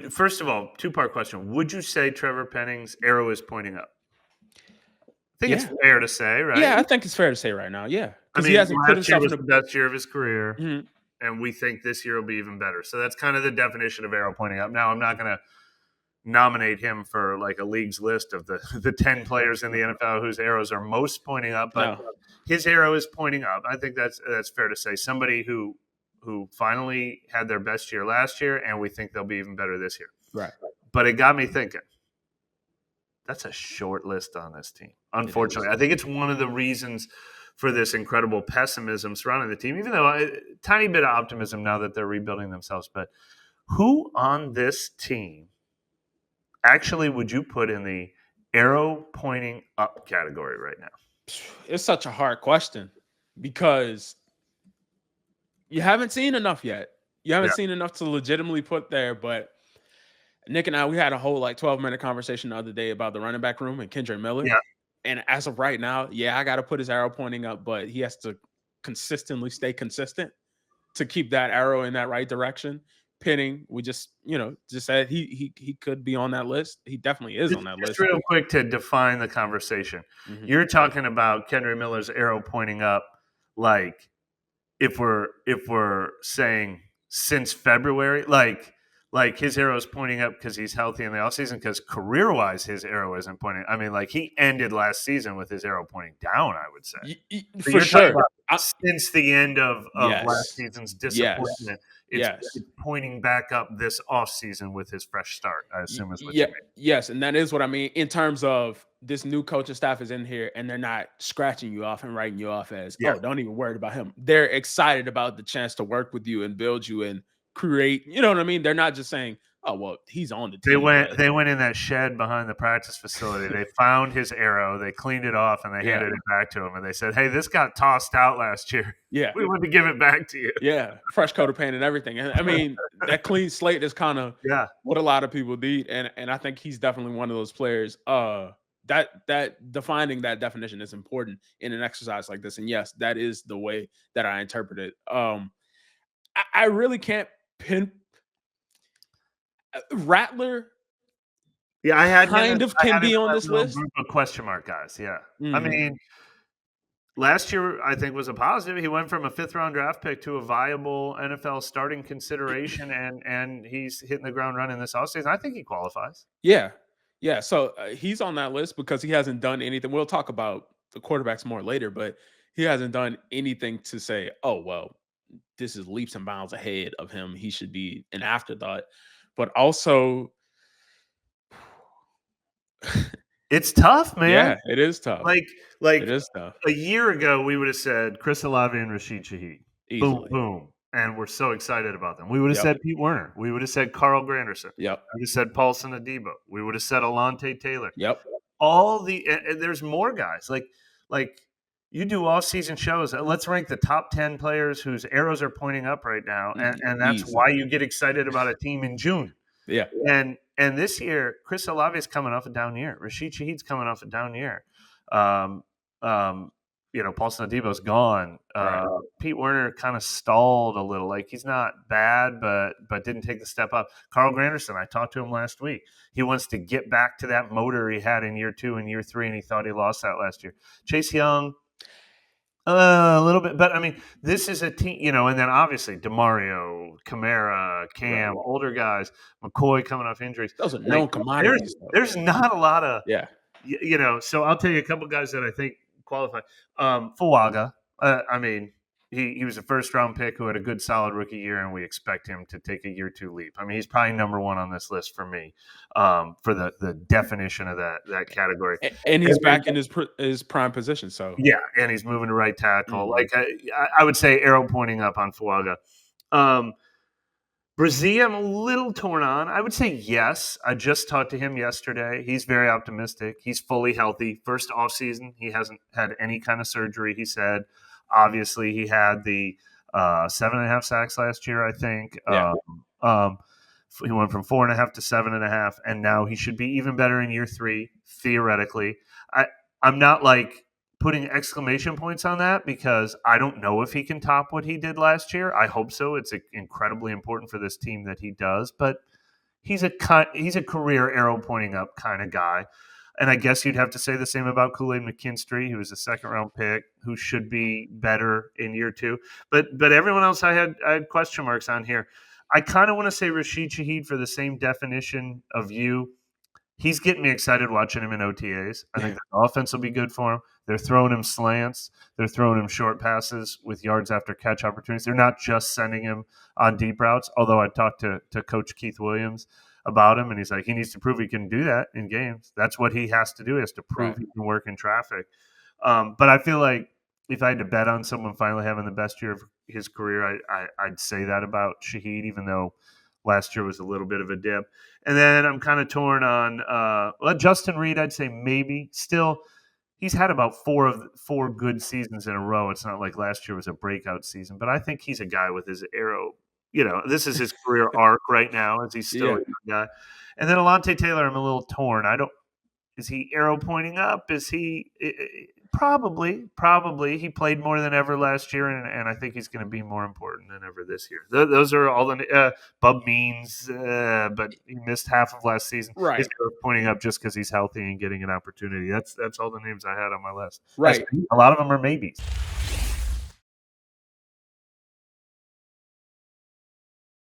First of all, two-part question. Would you say Trevor Penning's arrow is pointing up? I think it's Yeah. fair to say, right? Yeah, I think it's fair to say right now. Yeah, I because he mean, hasn't put last year himself was in a. the best year of his career, Mhm. and we think this year will be even better. So that's kind of the definition of arrow pointing up. Now, I'm not going to nominate him for like a league's list of the 10 players in the NFL whose arrows are most pointing up, but No. his arrow is pointing up. I think that's fair to say. Somebody who finally had their best year last year, and we think they'll be even better this year. Right. But it got me thinking. That's a short list on this team. It is. Unfortunately, I think it's one of the reasons for this incredible pessimism surrounding the team. Even though tiny bit of optimism now that they're rebuilding themselves, but who on this team actually would you put in the arrow pointing up category right now? It's such a hard question because you haven't seen enough yet. You haven't Yeah, seen enough to legitimately put there. But Nick and I, we had a whole like 12-minute conversation the other day about the running back room and Kendra Miller. yeah, And as of right now, yeah, I got to put his arrow pointing up, but he has to consistently stay consistent to keep that arrow in that right direction. Penning, we just said he could be on that list. He definitely is on that just list. real quick to define the conversation. Mhm. You're talking about Kendra Miller's arrow pointing up, like if we're saying since February, like his arrow is pointing up because he's healthy in the offseason, because career wise his arrow isn't pointing. I mean, like he ended last season with his arrow pointing down, I would say. So For you're talking sure. about since the end of last Yes. season's Yes. disappointment, it's Yes. pointing back up this offseason with his fresh start, I assume is what Yeah. you mean. Yes, and that is what I mean in terms of this new coaching staff is in here and they're not scratching you off and writing you off as, Yeah. oh, don't even worry about him. They're excited about the chance to work with you and build you and create. You know what I mean? They're not just saying, oh, well, he's on the They team, went but they went in that shed behind the practice facility. They found his arrow, they cleaned it off, and they yeah, handed it back to him. And they said, "Hey, this got tossed out last year. yeah. We want to give it back to you." Yeah, fresh coat of paint and everything. And I mean, that clean slate is kind of Yeah, what a lot of people need, and I think he's definitely one of those players. That defining that definition is important in an exercise like this. And yes, that is the way that I interpret it. I really can't pin Rattler. yeah. Kind of I can had him be in on that this little list. group of question mark guys. Yeah, I Mhm. mean, last year I think was a positive. He went from a fifth round draft pick to a viable NFL starting consideration, and he's hitting the ground running this offseason. I think he qualifies. Yeah, yeah. So he's on that list because he hasn't done anything. We'll talk about the quarterbacks more later, but he hasn't done anything to say, "Oh well, this is leaps and bounds ahead of him. He should be an afterthought." But also, It's tough, man. yeah, it is tough. Like It like is tough. a year ago, we would have said Chris Olave and Rashid Shaheed. Boom, Easily. boom. And we're so excited about them. We would have Yep. said Pete Werner. We would have said Carl Granderson. Yep. We would have said Paulson Adebo. We would have said Alante Taylor. Yep. All the and there's more guys. Like you do off-season shows. Let's rank the top 10 players whose arrows are pointing up right now, and that's why Easily. you get excited about a team in June. Yeah. And this year, Chris Olave is coming off a down year. Rashid Shaheed's coming off a down year. Um, Paulson Adebo's gone. Right. Pete Werner kind of stalled a little. Like he's not bad, but didn't take the step up. Carl Granderson, I talked to him last week. He wants to get back to that motor he had in year 2 and year 3, and he thought he lost that last year. Chase Young, a little bit, but I mean, this is a team, and then obviously Demario, Kamara, Cam, Right. older guys, McCoy coming off injuries. Those are Like known commodities, though. there's not a lot of, Yeah. So I'll tell you a couple guys that I think qualify. Fuaga, I mean, he was a first round pick who had a good solid rookie year, and we expect him to take a year 2 leap. I mean, he's probably number 1 on this list for me, for the definition of that category. And he's back in his prime position. So Yeah, and he's moving to right tackle. Mhm. Like I would say, arrow pointing up on Fuaga. Brazil, I'm a little torn on. I would say yes. I just talked to him yesterday. He's very optimistic. He's fully healthy. First off season, he hasn't had any kind of surgery. He said, obviously, he had the 7.5 sacks last year. I think. Yeah. He went from 4.5 to 7.5, and now he should be even better in year 3, theoretically. I'm not like putting exclamation points on that because I don't know if he can top what he did last year. I hope so. It's incredibly important for this team that he does, but he's a career arrow pointing up kind of guy. And I guess you'd have to say the same about Kool-Aid McKinstry, who was a second round pick, who should be better in year two. But everyone else I had question marks on here. I kind of want to say Rashid Shaheed for the same definition of you. He's getting me excited watching him in OTAs. I think the offense will be good for him. They're throwing him slants. They're throwing him short passes with yards after catch opportunities. They're not just sending him on deep routes, although I talked to Coach Keith Williams about him, and he's like, he needs to prove he can do that in games. That's what he has to do. He has to prove he can work in traffic. But I feel like if I had to bet on someone finally having the best year of his career, I'd say that about Shaheed, even though last year was a little bit of a dip. And then I'm kind of torn on Justin Reed. I'd say maybe still. He's had about four good seasons in a row. It's not like last year was a breakout season, but I think he's a guy with his arrow. This is his career arc right now, as he's still a young guy. And then Alontae Taylor, I'm a little torn. I don't. Is he arrow pointing up? Is he probably? He played more than ever last year, and I think he's going to be more important than ever this year. Those are all the Bub Means, but he missed half of last season. Right. He's pointing up just because he's healthy and getting an opportunity. That's all the names I had on my list. Right. A lot of them are maybes.